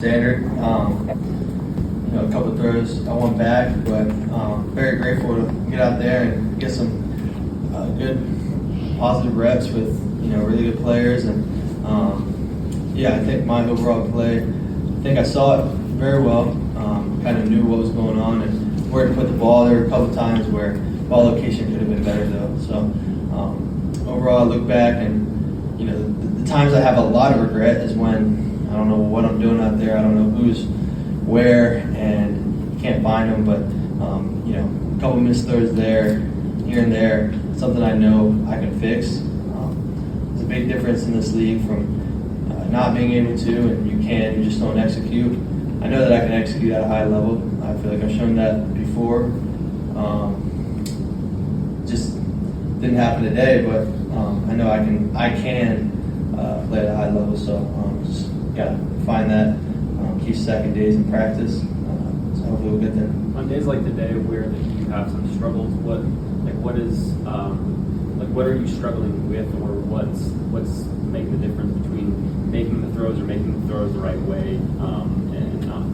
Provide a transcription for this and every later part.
Standard, a couple throws I won back, but very grateful to get out there and get some good positive reps with really good players. And I think my overall play, I think I saw it very well. Kind of knew what was going on and where to put the ball. There were a couple times where ball location could have been better though. So overall, I look back and the times I have a lot of regret is when I don't know what I'm doing out there. I don't know who's where, and you can't find them. But a couple missed throws there, here and there, something I know I can fix. There's a big difference in this league from not being able to, and you just don't execute. I know that I can execute at a high level. I feel like I've shown that before. Just didn't happen today, but I know I can play at a high level. So just gotta find that, keep stacking days in practice, so hopefully we'll get there. On days like today where you have some struggles, what are you struggling with, or what's making the difference between making the throws or making the throws the right way and not?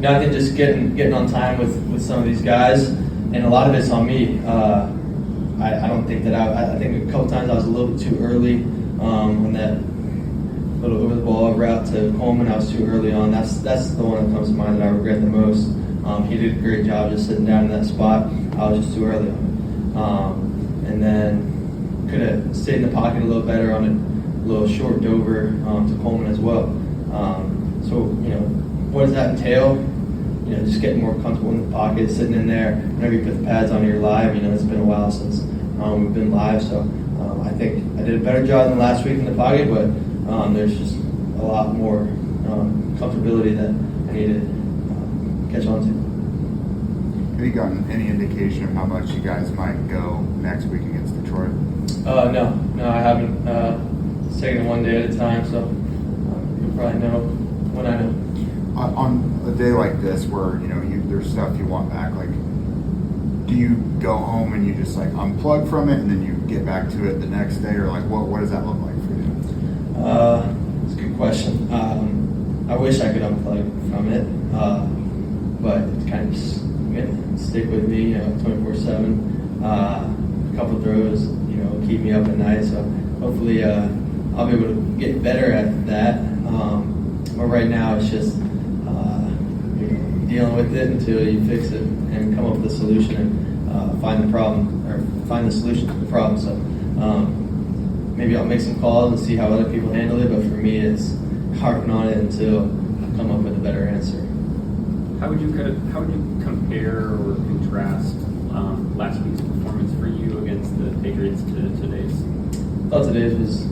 I think just getting on time with some of these guys, and a lot of it's on me. I don't think that I think a couple times I was a little bit too early on that little over the ball route to Coleman. I was too early on. That's the one that comes to mind that I regret the most. He did a great job just sitting down in that spot. I was just too early on it. And then could have stayed in the pocket a little better on a little short dover to Coleman as well. So what does that entail? Just getting more comfortable in the pocket, sitting in there. Whenever you put the pads on, you're live. It's been a while since we've been live, so I think I did a better job than last week in the pocket, but there's just a lot more comfortability that I need to catch on to. Have you gotten any indication of how much you guys might go next week against Detroit? No, I haven't. It's taking it one day at a time, so you'll probably know when I know. On a day like this where there's stuff you want back, like do you go home and you just unplug from it and then you get back to it the next day, or what does that look like for you? It's a good question. I wish I could unplug from it, but it's kind of just gonna stick with me 24/7. A couple throws keep me up at night, so hopefully I'll be able to get better at that. But right now it's just dealing with it until you fix it and come up with a solution and find the problem, or find the solution to the problem. So maybe I'll make some calls and see how other people handle it, but for me it's harping on it until I come up with a better answer. How would you compare or contrast last week's performance for you against the Patriots to today's? I thought today's was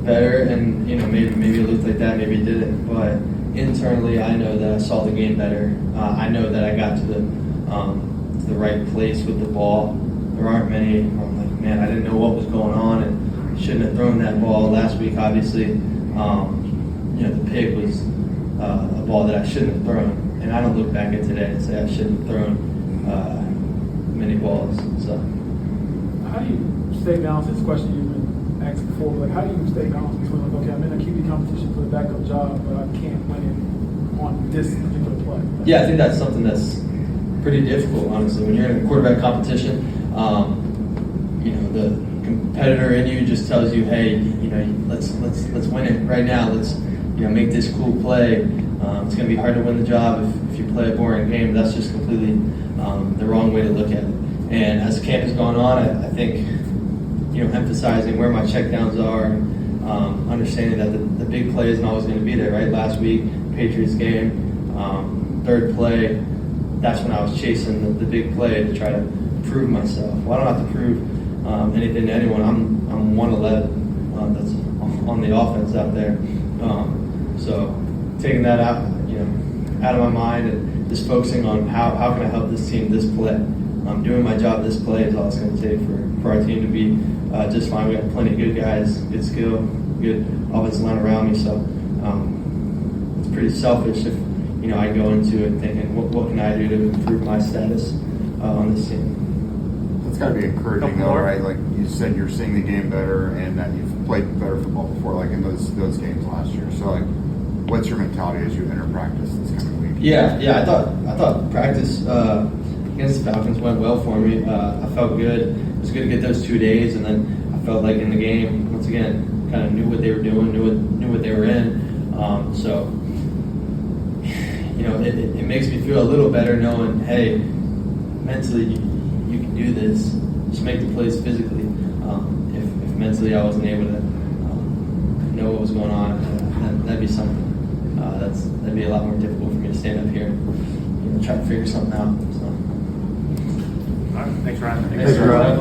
better, and maybe it looked like that, maybe it didn't, but internally I know that I saw the game better. I know that I got to the right place with the ball. There aren't many where I'm like, man, I didn't know what was going on and shouldn't have thrown that ball last week. Obviously, the pick was a ball that I shouldn't have thrown, and I don't look back at today and say I shouldn't have thrown many balls. So how do you stay balanced? This question you've been asked before, but how do you stay balanced between okay, I'm in a QB competition for the backup job, but I can't win it on this particular play? Yeah, I think that's something that's pretty difficult, honestly. When you're in a quarterback competition, the competitor in you just tells you, hey, let's win it right now. Let's make this cool play. It's going to be hard to win the job if you play a boring game. That's just completely the wrong way to look at it. And as camp has gone on, I think emphasizing where my checkdowns are, understanding that the big play isn't always going to be there. Right, last week Patriots game, third play. That's when I was chasing the big play to try to prove myself. Well, I don't have to prove anything to anyone. I'm 111. That's on the offense out there. So taking that out of my mind and just focusing on how can I help this team this play. Doing my job this play is all it's going to take for our team to be just fine. We got plenty of good guys, good skill, good offensive line around me. So it's pretty selfish if I go into it thinking what can I do to improve my status on this team. Let's got to be encouraging, Couple though, more. right? Like you said, you're seeing the game better, and that you've played better football before, like in those games last year. So, like, what's your mentality as you enter practice this coming week? Yeah. I thought practice against the Falcons went well for me. I felt good. It was good to get those 2 days, and then I felt like in the game, once again, kind of knew what they were doing, knew what they were in. So, you know, it makes me feel a little better knowing, hey, mentally you can do this. Just make the plays physically. If mentally I wasn't able to know what was going on, that'd be something. That'd be a lot more difficult for me to stand up here and try to figure something out. So. All right, thanks, Ryan. Thanks, Ryan.